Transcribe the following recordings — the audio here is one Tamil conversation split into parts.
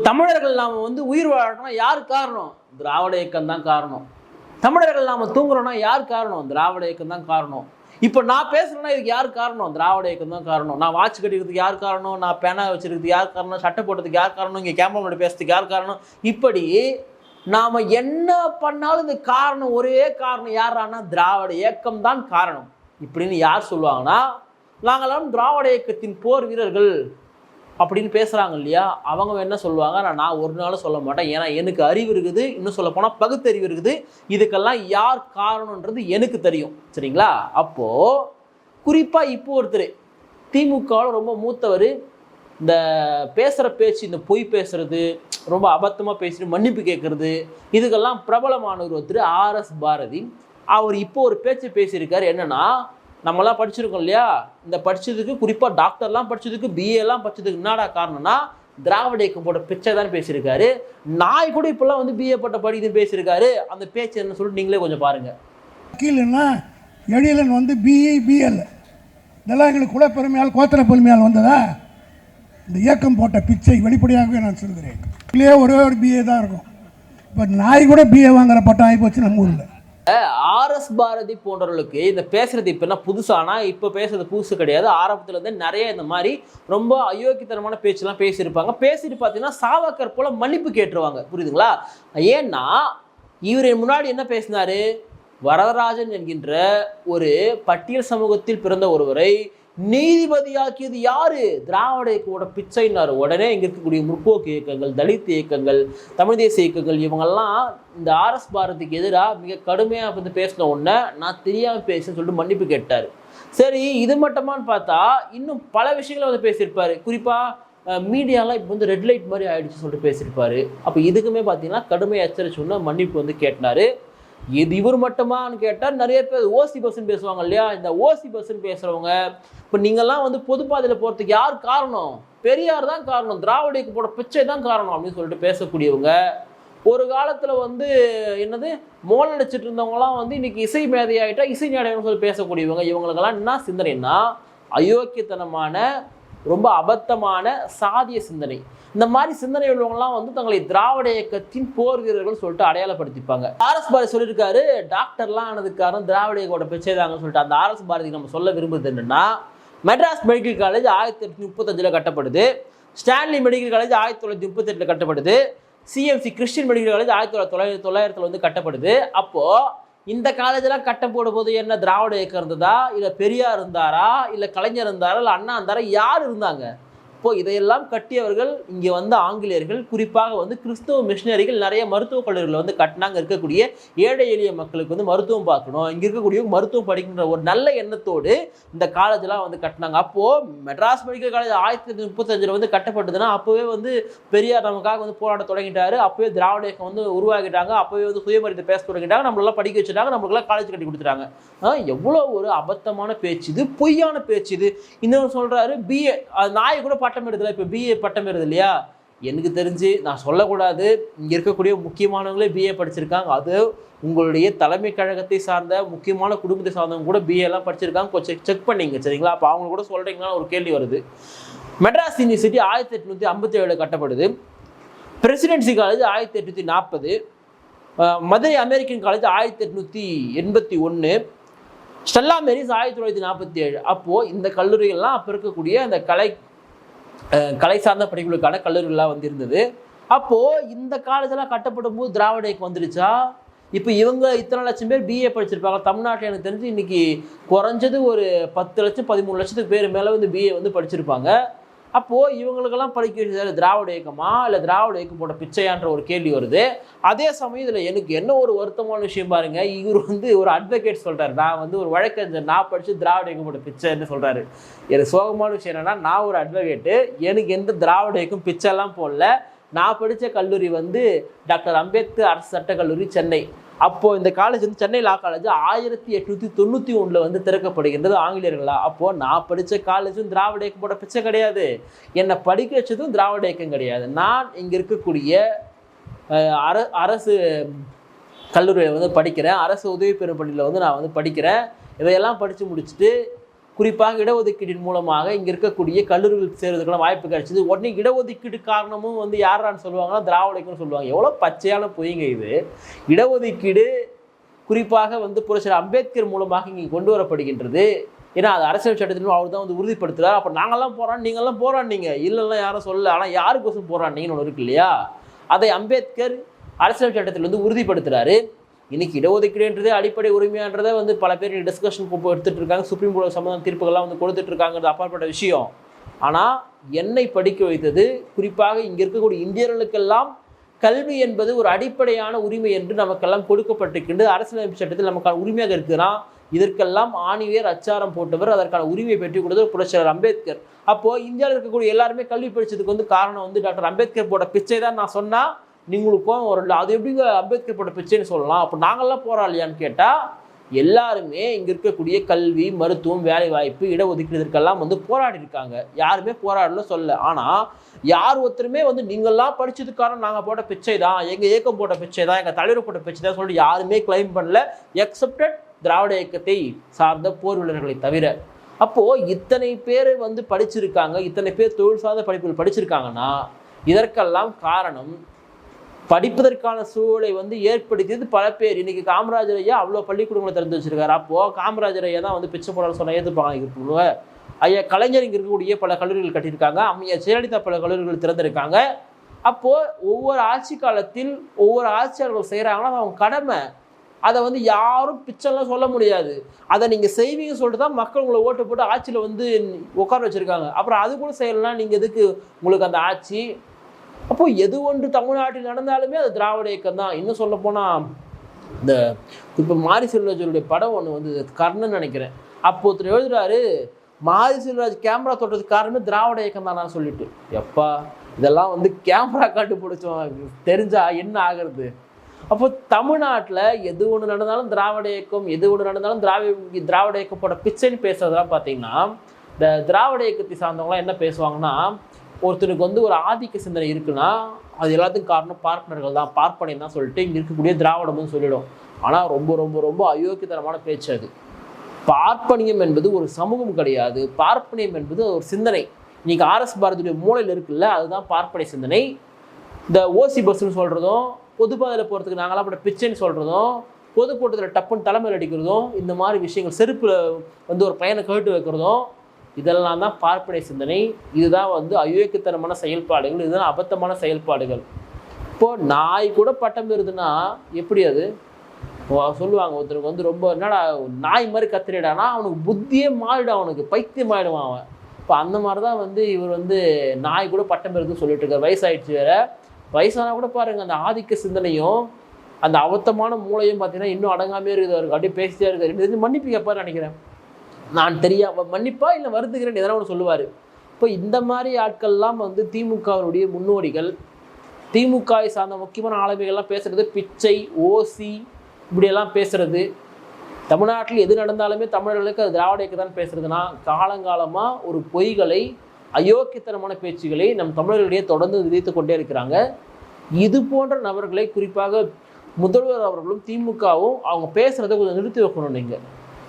தமிழர்கள் நாம உயிர் வாழணும்னா யார் காரணம்? திராவிட இயக்கம் தான் காரணம். தமிழர்கள் நாம தூங்குறோம்னா யார் காரணம்? திராவிட இயக்கம் தான் காரணம். இப்போ நான் பேசுறேன்னா இதுக்கு யார் காரணம்? திராவிட இயக்கம் தான் காரணம். நான் வாட்ச் கட்டிக்கிறதுக்கு யார் காரணம்? நான் பேனா வச்சிருக்கிறதுக்கு யார் காரணம்? சட்டை போட்டதுக்கு யார் காரணம்? இங்கே கேமரா முன்னாடி பேசுறதுக்கு யார் காரணம்? இப்படி நாம என்ன பண்ணாலும் இந்த காரணம் ஒரே காரணம் யாரானா திராவிட இயக்கம் தான் காரணம் இப்படின்னு யார் சொல்லுவாங்கன்னா, நாங்களாம் திராவிட இயக்கத்தின் போர் வீரர்கள் அப்படின்னு பேசுகிறாங்க இல்லையா, அவங்க என்ன சொல்லுவாங்க, நான் ஒரு நாளும் சொல்ல மாட்டேன். ஏன்னா எனக்கு அறிவு இருக்குது, இன்னும் சொல்ல போனால் பகுத்தறிவு இருக்குது. இதுக்கெல்லாம் யார் காரணன்றது எனக்கு தெரியும். சரிங்களா? அப்போது குறிப்பாக இப்போ ஒருத்தர் திமுகவில் ரொம்ப மூத்தவர், இந்த பேசுகிற பேச்சு, இந்த பொய் பேசுறது, ரொம்ப அபத்தமாக பேசிட்டு மன்னிப்பு கேட்குறது, இதுக்கெல்லாம் பிரபலமானவர் ஒருத்தர் RS பாரதி. அவர் இப்போ ஒரு பேச்சு பேசியிருக்காரு. என்னென்னா, நம்மளாம் படிச்சிருக்கோம் இல்லையா, இந்த படித்ததுக்கு குறிப்பாக டாக்டர்லாம் படித்ததுக்கு BA படித்ததுக்கு என்னடா காரணம்னா திராவிட இயக்கம் போட்ட பிச்சை தான் பேசியிருக்காரு. நாய் கூட இப்போல்லாம் BA பட்ட படிக்குதுன்னு பேசியிருக்காரு. அந்த பேச்சு என்ன சொல்லிட்டு நீங்களே கொஞ்சம் பாருங்கள். வக்கீல்னா எழிலன் BE BL இதெல்லாம் எங்களுக்கு கூட பெருமையால் கோத்தர பெருமையால் வந்ததா? இந்த இயக்கம் போட்ட பிச்சை வெளிப்படையாகவே நான் சொல்கிறேன். இல்லையே ஒரே ஒரு BA தான் இருக்கும். இப்போ நாய் கூட BA வாங்குற பட்டம் ஆகி போச்சு நம்ம ஊரில். RS பாரதி போன்றவர்களுக்கு இந்த பேசுறது இப்போ என்ன புதுசானா? இப்போ பேசுறது புதுசு கிடையாது. ஆரம்பத்துலேருந்து நிறைய இந்த மாதிரி ரொம்ப அயோக்கியத்தனமான பேச்செல்லாம் பேசியிருப்பாங்க. பேசிட்டு பார்த்தீங்கன்னா சாவக்கர் போல மன்னிப்பு கேட்டுருவாங்க. புரியுதுங்களா? ஏன்னா இவர் முன்னாடி என்ன பேசினாரு, வரதராஜன் என்கின்ற ஒரு பட்டியல் சமூகத்தில் பிறந்த ஒருவரை நீதிபதியாக்கியது யாரு? திராவிட இயக்கமோட பிச்சைன்னாரு. உடனே இங்கே இருக்கக்கூடிய முற்போக்கு இயக்கங்கள், தலித் இயக்கங்கள், தமிழ் தேசிய இயக்கங்கள், இவங்கெல்லாம் இந்த RS பாரதிக்கு எதிராக மிக கடுமையாக பேசின உடனே நான் தெரியாமல் பேசுன்னு சொல்லிட்டு மன்னிப்பு கேட்டார். சரி, இது மட்டுமான்னு பார்த்தா இன்னும் பல விஷயங்களை பேசியிருப்பாரு. குறிப்பாக மீடியாலாம் இப்போ ரெட் லைட் மாதிரி ஆயிடுச்சு சொல்லிட்டு பேசியிருப்பாரு. அப்போ இதுக்குமே பார்த்தீங்கன்னா கடுமையாக எச்சரிச்சோன்னா மன்னிப்பு கேட்டார். இது இவர் மட்டுமான்னு கேட்டால் நிறைய பேர் ஓசி பஸ்ன்னு பேசுவாங்க இல்லையா, இந்த ஓசி பஸ்ன்னு பேசுகிறவங்க, இப்போ நீங்கள்லாம் பொதுப்பாதையில் போகிறதுக்கு யார் காரணம்? பெரியார் தான் காரணம், திராவிட இயக்கம் போட பிச்சை தான் காரணம் அப்படின்னு சொல்லிட்டு பேசக்கூடியவங்க. ஒரு காலத்தில் என்னது மோல் அடிச்சிட்டு இருந்தவங்களாம் இன்னைக்கு இசை மேதையாயிட்டா இசை ஞானம்னு சொல்லி பேசக்கூடியவங்க. இவங்களுக்கெல்லாம் என்ன சிந்தனைன்னா அயோக்கியத்தனமான ரொம்ப அபத்தமான சாதிய சிந்தனை. இந்த மாதிரி சிந்தனை உள்ளவங்கலாம் தங்களை திராவிட இயக்கத்தின் போர் வீரர்கள் சொல்லிட்டு அடையாளப்படுத்திப்பாங்க. RS பாரதி சொல்லியிருக்காரு, டாக்டர்லாம் ஆனதுக்கு காரணம் திராவிட இயக்கோட பிச்சை தாங்கன்னு சொல்லிட்டு. அந்த RS பாரதி நம்ம சொல்ல விரும்புறது என்னன்னா, மெட்ராஸ் மெடிக்கல் காலேஜ் 1835 கட்டப்படுது, ஸ்டான்லி மெடிக்கல் காலேஜ் 1938 கட்டப்படுது, CMC கிறிஸ்டியன் மெடிக்கல் காலேஜ் 1900 கட்டப்படுது. அப்போ இந்த காலேஜெல்லாம் கட்ட போடும் போது என்ன திராவிட இயக்கம் இருந்ததா, இல்லை பெரியார் இருந்தாரா, இல்லை கலைஞர் இருந்தாரா, இல்லை அண்ணா இருந்தாரா, யார் இருந்தாங்க? இப்போ இதையெல்லாம் கட்டியவர்கள் இங்கே ஆங்கிலேயர்கள், குறிப்பாக கிறிஸ்தவ மிஷினரிகள் நிறைய மருத்துவக் கல்லூரிகளை கட்டினாங்க. இருக்கக்கூடிய ஏழை எளிய மக்களுக்கு மருத்துவம் பார்க்கணும், இங்கே இருக்கக்கூடிய மருத்துவம் படிக்கின்ற ஒரு நல்ல எண்ணத்தோடு இந்த காலேஜெல்லாம் கட்டினாங்க. அப்போது மெட்ராஸ் மெடிக்கல் காலேஜ் 1835 கட்டப்பட்டதுன்னா அப்போவே பெரியார் நமக்காக போராட தொடங்கிட்டாரு. அப்போவே திராவிட இயக்கம் உருவாக்கிட்டாங்க. அப்போவே சுயமரியாதை பேச தொடங்கிட்டாங்க. நம்மளெல்லாம் படிக்க வச்சுட்டாங்க, நம்மளுக்கெல்லாம் காலேஜ் கட்டி கொடுத்துட்டாங்க. எவ்வளோ ஒரு அபத்தமான பேச்சு இது, பொய்யான பேச்சு இது. இன்னொன்று சொல்கிறாரு, BA நாயை கூட பட்டம் எடுத்துல, இப்போ BA பட்டம் எடுது இல்லையா? எனக்கு தெரிஞ்சு நான் சொல்லக்கூடாது, இங்கே இருக்கக்கூடிய முக்கியமானவங்களே BA படிச்சிருக்காங்க. அது உங்களுடைய தலைமை கழகத்தை சார்ந்த முக்கியமான குடும்பத்தை சார்ந்தவங்க கூட BA எல்லாம் படிச்சிருக்காங்க. கொஞ்சம் செக் பண்ணிங்க. சரிங்களா? அப்போ அவங்க கூட சொல்கிறீங்களா ஒரு கேள்வி வருது. மெட்ராஸ் யூனிவர்சிட்டி 1857 கட்டப்படுது, presidency college 1840, Madurai American college 1881, Stella Maris 1947. அப்போது இந்த கல்லூரிகள்லாம் அப்போ இருக்கக்கூடிய அந்த கலை சார்ந்த படிப்புகளுக்கான கல்லூரிகள்லாம் இருந்தது. அப்போது இந்த காலேஜெல்லாம் கட்டப்படும் போது திராவிட இயக்கம் வந்துருச்சா? இப்போ இவங்க இத்தனை லட்சம் பேர் BA படிச்சிருப்பாங்க. தமிழ்நாட்டில் எனக்கு தெரிஞ்சு இன்றைக்கி குறைஞ்சது ஒரு 10 லட்சம் 13 லட்சத்துக்கு பேர் மேலே BA படிச்சிருப்பாங்க. அப்போது இவங்களுக்கெல்லாம் படிக்க வச்சது திராவிட இயக்கமா, இல்லை திராவிட இயக்கம் போட்ட பிச்சையான்ற ஒரு கேள்வி வருது. அதே சமயம் இதில் எனக்கு என்ன ஒரு வருத்தமான விஷயம் பாருங்கள், இவர் ஒரு அட்வொகேட் சொல்கிறார், நான் ஒரு வழக்கறிஞர், நான் படித்து திராவிட இயக்கம் போட்ட பிச்சைன்னு சொல்கிறாரு. எனக்கு சோகமான விஷயம் என்னென்னா, நான் ஒரு அட்வொகேட்டு, எனக்கு எந்த திராவிட இயக்கம் பிச்சைலாம் போடல. நான் படித்த கல்லூரி டாக்டர் அம்பேத்கர் அரசு சட்டக்கல்லூரி சென்னை. அப்போது இந்த காலேஜ் சென்னை லா காலேஜ் 1891 திறக்கப்படுகின்றது ஆங்கிலேயர்களா. அப்போது நான் படித்த காலேஜும் திராவிட இயக்கம் போட பிச்சை கிடையாது, என்னை படிக்க வச்சதும் திராவிட இயக்கம் கிடையாது. நான் இங்கே இருக்கக்கூடிய அரசு கல்லூரியில் படிக்கிறேன், அரசு உதவி பெறும் பள்ளியில் நான் படிக்கிறேன். இதையெல்லாம் படித்து முடிச்சுட்டு குறிப்பாக இடஒதுக்கீட்டின் மூலமாக இங்கே இருக்கக்கூடிய கல்லூரிகள் சேர்றதுக்கெல்லாம் வாய்ப்பு கிடைச்சிது. உடனே இடஒதுக்கீடு காரணமும் வந்து யாரான்னு சொல்லுவாங்கன்னா திராவிட இயக்கம்னு சொல்லுவாங்க. எவ்வளோ பச்சையான பொய்ங்க இது. இடஒதுக்கீடு குறிப்பாக வந்து புரட்சியாளர் அம்பேத்கர் மூலமாக இங்கே கொண்டு வரப்படுகின்றது. ஏன்னா அது அரசியல் சட்டத்திலும் அவர் தான் வந்து உறுதிப்படுத்துகிறார். அப்போ நாங்கள்லாம் நீங்கள்லாம் போராடினீங்க இல்லைன்னா யாரும் சொல்லலை, ஆனால் யாருக்கோசம் போராடினீங்கன்னு ஒன்று இருக்கு இல்லையா, அதை அம்பேத்கர் அரசியல் சட்டத்தில் வந்து உறுதிப்படுத்துகிறாரு. இன்னைக்கு இடஒதுக்கீடுன்றதே அடிப்படை உரிமையான்றதை வந்து பல பேர் டிஸ்கஷன் எடுத்துகிட்டு இருக்காங்க. சுப்ரீம் கோர்ட் சம்பந்தம் தீர்ப்புகள்லாம் வந்து கொடுத்துட்டு இருக்காங்கிறது அப்பாற்பட்ட விஷயம். ஆனால் என்னை படிக்க வைத்தது குறிப்பாக இங்கே இருக்கக்கூடிய இந்தியர்களுக்கெல்லாம் கல்வி என்பது ஒரு அடிப்படையான உரிமை என்று நமக்கெல்லாம் கொடுக்கப்பட்டிருக்கின்றது. அரசியலமைப்பு சட்டத்தில் நமக்கான உரிமையாக இருக்குதுன்னா இதற்கெல்லாம் ஆணிவேர் அச்சாரம் போட்டவர், அதற்கான உரிமையை பெற்றுக் கொடுத்தவர் புரட்சியாளர் அம்பேத்கர். அப்போது இந்தியாவில் இருக்கக்கூடிய எல்லாருமே கல்வி படித்ததுக்கு வந்து காரணம் வந்து டாக்டர் அம்பேத்கர் போட்ட பிச்சை தான் நான் சொன்னால் நீங்களுக்கும் ஒரு அது எப்படிங்க அம்பேத்கர் போட்ட பிச்சைன்னு சொல்லலாம், அப்போ நாங்கள்லாம் போராடலையான்னு கேட்டால் எல்லாருமே இங்கே இருக்கக்கூடிய கல்வி, மருத்துவம், வேலை வாய்ப்பு, இடஒதுக்கீடு இதற்கெல்லாம் வந்து போராடி இருக்காங்க. யாருமே போராடல சொல்ல. ஆனால் யார் ஒருத்தருமே வந்து நீங்கள்லாம் படித்ததுக்கான நாங்கள் போட்ட பிச்சை தான், எங்கள் இயக்கம் போட்ட பிச்சை தான், எங்கள் தலைவர் போட்ட பிச்சை தான் சொல்லிட்டு யாருமே கிளைம் பண்ணல, எக்ஸப்டட் திராவிட இயக்கத்தை சார்ந்த போர் வீரர்களை தவிர. அப்போது இத்தனை பேர் வந்து படிச்சிருக்காங்க, இத்தனை பேர் தொழில் சார்ந்த படிப்புகள் படிச்சிருக்காங்கன்னா இதற்கெல்லாம் காரணம் படிப்பதற்கான சூழலை வந்து ஏற்படுத்தியது பல பேர். இன்னைக்கு காமராஜர் ஐயா அவ்வளோ பள்ளிக்கூடங்களை திறந்து வச்சிருக்காரு. அப்போது காமராஜர் ஐயா தான் வந்து பிச்சை போடணும்னு சொன்னால் ஏற்றுப்பாங்க. ஐயா கலைஞர் இங்கே இருக்கக்கூடிய பல கல்லூரிகள் கட்டியிருக்காங்க. அம்மையா ஜெயலலிதா பல கல்லூரிகள் திறந்திருக்காங்க. அப்போது ஒவ்வொரு ஆட்சி காலத்தில் ஒவ்வொரு ஆட்சியாளர்கள் செய்கிறாங்கன்னா அவங்க கடமை. அதை வந்து யாரும் பிச்சைலாம் சொல்ல முடியாது. அதை நீங்கள் செய்வீங்க சொல்லிட்டு தான் மக்கள் உங்களை ஓட்டு போட்டு ஆட்சியில் வந்து உட்கார வச்சுருக்காங்க. அப்புறம் அது கூட செய்யலாம், நீங்கள் எதுக்கு உங்களுக்கு அந்த ஆட்சி? அப்போது எது ஒன்று தமிழ்நாட்டில் நடந்தாலுமே அது திராவிட இயக்கம் தான். இன்னும் சொல்ல போனால் இந்த இப்போ மாரி செல்வராஜருடைய படம் ஒன்று வந்து கர்ணன் நினைக்கிறேன். அப்போ ஒருத்தர் எழுதுறாரு, மாரி செல்வராஜ் கேமரா தொட்டதுக்கு காரணமே திராவிட இயக்கம் தான் நான் சொல்லிட்டு. எப்பா இதெல்லாம் வந்து கேமரா காட்டு பிடிச்சோம் தெரிஞ்சா என்ன ஆகிறது? அப்போ தமிழ்நாட்டில் எது ஒன்று நடந்தாலும் திராவிட இயக்கம், எது ஒன்று நடந்தாலும் திராவிட இயக்கப்போட பிச்சைன்னு பேசுறதெல்லாம் பார்த்தீங்கன்னா இந்த திராவிட இயக்கத்தை சார்ந்தவங்களாம் என்ன பேசுவாங்கன்னா, ஒருத்தருக்கு வந்து ஒரு ஆதிக்க சிந்தனை இருக்குன்னா அது எல்லாத்துக்கும் காரணம் பார்ப்பனர்கள் தான், பார்ப்பனை தான் சொல்லிட்டு இங்கே இருக்கக்கூடிய திராவிடம்னு சொல்லிடும். ஆனால் ரொம்ப ரொம்ப ரொம்ப அயோக்கியத்தனமான பேச்சு அது. பார்ப்பனியம் என்பது ஒரு சமூகம் கிடையாது, பார்ப்பனியம் என்பது ஒரு சிந்தனை. இன்னைக்கு ஆர்எஸ் பாரதியுடைய மூளையில் இருக்குல்ல, அதுதான் பார்ப்பனை சிந்தனை. இந்த ஓசி பஸ்ன்னு சொல்கிறதும், பொதுப்பாதையில் போகிறதுக்கு நாங்களாம் பட்ட பிச்சைன்னு சொல்கிறதும், பொதுக்கூட்டத்தில் டப்புன்னு தலைமையில் அடிக்கிறதும், இந்த மாதிரி விஷயங்கள் செருப்பில் வந்து ஒரு பையனை கழுட்டு வைக்கிறதும், இதெல்லாம் தான் பார்ப்பனை சிந்தனை. இதுதான் வந்து அயோக்கியத்தனமான செயல்பாடுகள், இதுதான் அபத்தமான செயல்பாடுகள். இப்போது நாய் கூட பட்டம் பெறுதுன்னா எப்படி அது சொல்லுவாங்க? ஒருத்தருக்கு வந்து ரொம்ப என்னடா நாய் மாதிரி கத்திரிடானா அவனுக்கு புத்தியே மாறிடும், அவனுக்கு பைத்தியம் ஆகிடுவான் அவன். இப்போ அந்த மாதிரி தான் வந்து இவர் வந்து நாய் கூட பட்டம் பெறுதுன்னு சொல்லிட்டு இருக்கார். வயசாயிடுச்சு வேற. வயசானா கூட பாருங்கள் அந்த ஆதிக்க சிந்தனையும் அந்த அபத்தமான மூளையும் பார்த்தீங்கன்னா இன்னும் அடங்காமே இருக்குது. அவருக்கு அப்படியே பேசிட்டே இருக்காரு. இது மன்னிப்பு கேட்பான்னு நினைக்கிறேன். நான் மன்னிப்பா இல்லை வருந்துகிறேன் எதனா ஒன்று சொல்லுவார். இப்போ இந்த மாதிரி ஆட்கள்லாம் வந்து திமுகவுடைய முன்னோடிகள், திமுகவை சார்ந்த முக்கியமான ஆளுமைகள்லாம் பேசுகிறது பிச்சை, ஓசி இப்படியெல்லாம் பேசுகிறது. தமிழ்நாட்டில் எது நடந்தாலுமே தமிழர்களுக்கு அது திராவிட இயக்கம் தான் பேசுறதுன்னா காலங்காலமாக ஒரு பொய்களை, அயோக்கியத்தனமான பேச்சுகளை நம் தமிழர்களிடையே தொடர்ந்து விதித்து கொண்டே இருக்கிறாங்க. இது போன்ற நபர்களை குறிப்பாக முதல்வர் அவர்களும் திமுகவும் அவங்க பேசுகிறத கொஞ்சம் நிறுத்தி வைக்கணும் நீங்கள்.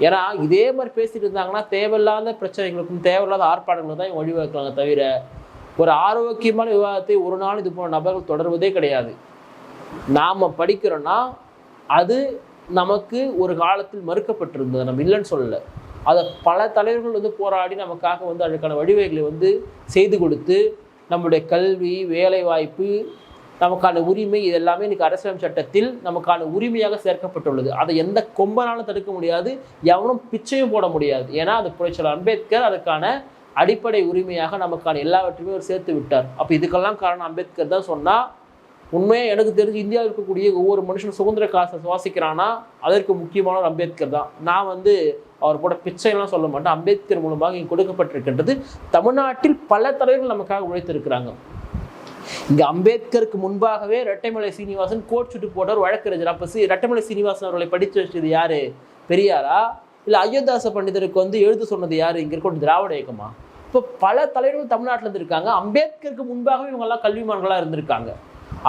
ஏன்னா இதே மாதிரி பேசிட்டு இருந்தாங்கன்னா தேவையில்லாத பிரச்சனைகளுக்கும் தேவையில்லாத ஆர்ப்பாட்டங்களுக்கும் தான் வழிவகுக்கலாங்க தவிர ஒரு ஆரோக்கியமான விவாதத்தை ஒரு நாள் இது போன்ற நபர்கள் தொடர்வதே கிடையாது. நாம் படிக்கிறோன்னா அது நமக்கு ஒரு காலத்தில் மறுக்கப்பட்டிருந்தது, நம்ம இல்லைன்னு சொல்லலை. அதை பல தலைவர்கள் வந்து போராடி நமக்காக வந்து அதற்கான வழிவகைகளை வந்து செய்து கொடுத்து நம்முடைய கல்வி, வேலை வாய்ப்பு, நமக்கான உரிமை இது எல்லாமே இன்றைக்கி அரசியல் சட்டத்தில் நமக்கான உரிமையாக சேர்க்கப்பட்டுள்ளது. அதை எந்த கொம்பனாலும் தடுக்க முடியாது, எவனும் பிச்சையும் போட முடியாது. ஏன்னா அது புரட்சியாளர் அம்பேத்கர் அதற்கான அடிப்படை உரிமையாக நமக்கான எல்லாவற்றையுமே அவர் சேர்த்து விட்டார். அப்போ இதுக்கெல்லாம் காரணம் அம்பேத்கர் தான் சொன்னால் உண்மையாக எனக்கு தெரிஞ்சு இந்தியாவில் இருக்கக்கூடிய ஒவ்வொரு மனுஷனும் சுதந்திர காசை சுவாசிக்கிறான்னா அதற்கு முக்கியமானவர் அம்பேத்கர் தான். நான் வந்து அவர் போட பிச்சைலாம் சொல்ல மாட்டேன். அம்பேத்கர் மூலமாக இங்கே கொடுக்கப்பட்டிருக்கின்றது. தமிழ்நாட்டில் பல தலைவர்கள் நமக்காக உழைத்திருக்கிறாங்க. இங்கே அம்பேத்கருக்கு முன்பாகவே ரெட்டைமலை சீனிவாசன் கோட் சுட்டு போட்டவர் வழக்கறிஞர். அப்போ ரெட்டைமலை சீனிவாசன் அவர்களை படித்து வச்சது யார்? பெரியாரா? இல்லை அயோத்தியாச பண்டிதருக்கு வந்து எழுத சொன்னது யார்? இங்கே இருக்க திராவிட இயக்கமா? இப்போ பல தலைவர்கள் தமிழ்நாட்டில் இருந்திருக்காங்க. அம்பேத்கருக்கு முன்பாகவே இவங்கெல்லாம் கல்விமான்களாக இருந்திருக்காங்க.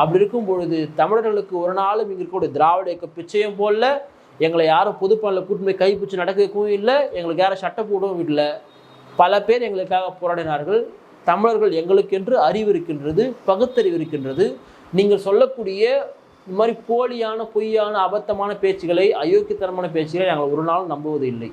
அப்படி இருக்கும் பொழுது தமிழர்களுக்கு ஒரு நாளும் இங்கே இருக்கக்கூடிய திராவிட இயக்க பிச்சையும் போடல, எங்களை யாரும் பொதுப்பணியில் கூட்டு போய் கைப்பிடிச்சு நடக்க வைக்கவும் இல்லை, எங்களுக்கு யாரும் சட்டை போடவும் இல்லை. பல பேர் எங்களுக்காக போராடினார்கள். தமிழர்கள் எங்களுக்கென்று அறிவு இருக்கின்றது, பகுத்தறிவு இருக்கின்றது. நீங்கள் சொல்லக்கூடிய இந்த மாதிரி போலியான பொய்யான அபத்தமான பேச்சுகளை, அயோக்கியத்தனமான பேச்சுகளை நாங்கள் ஒரு நாள் நம்புவது இல்லை.